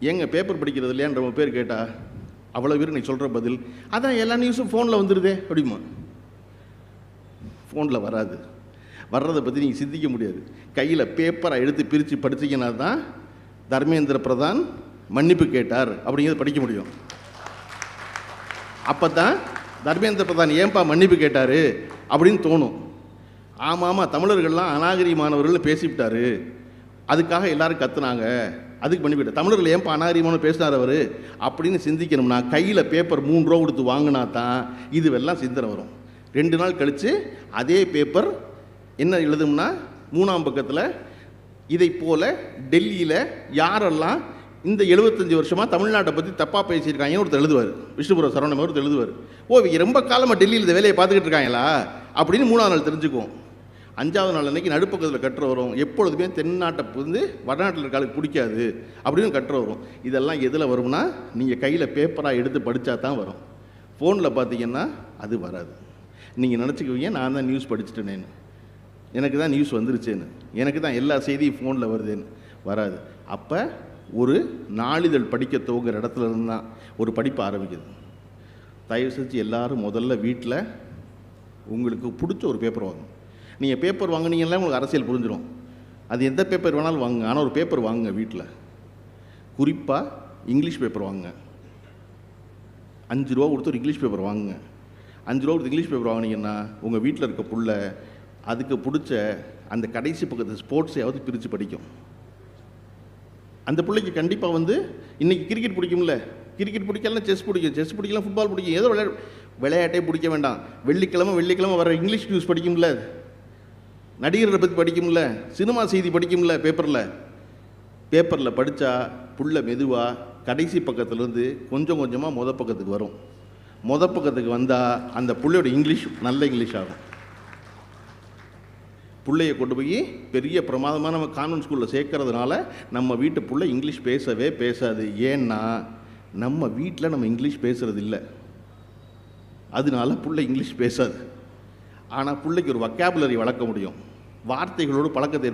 ஏங்க பேப்பர் படிக்கிறது இல்லையான்னு ரொம்ப பேர் கேட்டா அவ்வளோ பேர் நீ சொல்கிற பதில் அதான் எல்லா நியூஸும் ஃபோனில் வந்துடுதே அப்படிமா. ஃபோனில் வராது. வர்றதை பற்றி நீங்கள் சிந்திக்க முடியாது. கையில் பேப்பரை எடுத்து பிரித்து படித்தீங்கன்னா தான் தர்மேந்திர பிரதான் மன்னிப்பு கேட்டார் அப்படிங்கிறத படிக்க முடியும். அப்போ தான் தர்மேந்திர பிரதான் ஏன்பா மன்னிப்பு கேட்டார் அப்படின்னு தோணும். ஆமாம் தமிழர்கள்லாம் அநாகரிகமானவர்கள் பேசிவிட்டார், அதுக்காக எல்லோரும் கத்துனாங்க, அதுக்கு பண்ணிவிட்டார். தமிழர்கள் ஏன்பா அநாகரிகமான பேசினார் அவர் அப்படின்னு சிந்திக்கணும்னா கையில் பேப்பர் 3 ரூபா கொடுத்து வாங்கினா தான் இதுவெல்லாம் சிந்தனை வரும். 2 நாள் கழித்து அதே பேப்பர் என்ன எழுதும்னா 3ஆம் பக்கத்தில் இதை போல் டெல்லியில் யாரெல்லாம் இந்த 75 வருஷமாக தமிழ்நாட்டை பற்றி தப்பாக பேசியிருக்காங்கன்னு ஒருத்தர் எழுதுவார். விஷ்ணுபுர சரவணன் ஒருத்தர் எழுதுவார். இவங்க ரொம்ப காலமாக டெல்லியில் இந்த வேலையை பார்த்துக்கிட்டு இருக்காங்களா அப்படின்னு 3ஆம் நாள் தெரிஞ்சுக்குவோம். 5ஆவது நாள் அன்றைக்கி நடுப்பக்கத்தில் கட்டுற வரும். எப்பொழுதுமே தென்னாட்டை வந்து வடநாட்டில் இருக்காளுக்கு பிடிக்காது அப்படின்னு கட்டுற வரும். இதெல்லாம் எதில் வரும்னா நீங்கள் கையில் பேப்பராக எடுத்து படித்தா தான் வரும். ஃபோனில் பார்த்தீங்கன்னா அது வராது. நீங்கள் நினச்சிக்குவீங்க நான் தான் நியூஸ் படிச்சுட்டேனேன்னு, எனக்கு தான் நியூஸ் வந்துருச்சேன்னு, எனக்கு தான் எல்லா செய்தியும் ஃபோனில் வருதுன்னு. வராது. அப்போ ஒரு நாளிதழ் படிக்க துவங்குற இடத்துல இருந்து தான் ஒரு படிப்பு ஆரம்பிக்குது. தயவு செஞ்சு எல்லோரும் முதல்ல வீட்டில் உங்களுக்கு பிடிச்ச ஒரு பேப்பர் வாங்கணும். நீங்கள் பேப்பர் வாங்கினீங்கன்னா உங்களுக்கு அரசியல் புரிஞ்சிடும். அது எந்த பேப்பர் வேணாலும் வாங்குங்க, ஆனால் ஒரு பேப்பர் வாங்குங்க வீட்டில். குறிப்பாக இங்கிலீஷ் பேப்பர் வாங்குங்க. 5 ரூபா கொடுத்து ஒரு இங்கிலீஷ் பேப்பர் வாங்குங்க. 5 ரூபா கொடுத்து இங்கிலீஷ் பேப்பர் வாங்கினீங்கன்னா உங்கள் வீட்டில் இருக்க புள்ள அதுக்கு பிடிச்ச அந்த கடைசி பக்கத்து ஸ்போர்ட்ஸையாவது பிரித்து படிக்கும். அந்த பிள்ளைக்கு கண்டிப்பாக வந்து இன்றைக்கி கிரிக்கெட் பிடிக்கும்ல, கிரிக்கெட் பிடிக்கலாம், செஸ் பிடிக்கும், செஸ் பிடிக்கலாம், ஃபுட்பால் பிடிக்கும், ஏதோ விளையாட்டே பிடிக்க வேண்டாம், வெள்ளிக்கிழமை வர இங்கிலீஷ் நியூஸ் படிக்கும்ல, நடிகர்களை பற்றி படிக்கும்ல, சினிமா செய்தி படிக்கும்ல, பேப்பரில் படித்தா புள்ள மெதுவாக கடைசி பக்கத்துலேருந்து கொஞ்சம் கொஞ்சமாக பக்கத்துக்கு வரும். பக்கத்துக்கு வந்தால் அந்த புள்ளையோட இங்கிலீஷ் நல்ல இங்கிலீஷ் ஆகும். பிள்ளையை கொண்டு போய் பெரிய பிரமாதமாக நம்ம கான்வென்ட் ஸ்கூலில் சேர்க்கறதுனால நம்ம வீட்டு பிள்ளை இங்கிலீஷ் பேசவே பேசாது. ஏன்னா நம்ம வீட்டில் நம்ம இங்கிலீஷ் பேசுகிறது இல்லை, அதனால பிள்ளை இங்கிலீஷ் பேசாது. ஆனால் பிள்ளைக்கு ஒரு வொக்காபுலரி வளர்க்க முடியும், வார்த்தைகளோடு பழக்கத்தை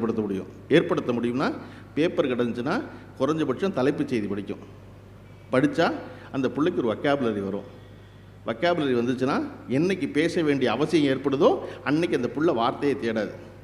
ஏற்படுத்த முடியும்னா பேப்பர் கிடந்துச்சுன்னா குறைஞ்சபட்சம் தலைப்புச் செய்தி படித்தா அந்த பிள்ளைக்கு ஒரு வொக்காபுலரி வரும். வொக்காபுலரி வந்துச்சுன்னா என்னைக்கு பேச வேண்டிய அவசியம் ஏற்படுதோ அன்னைக்கு அந்த புள்ள வார்த்தையை தேடாது.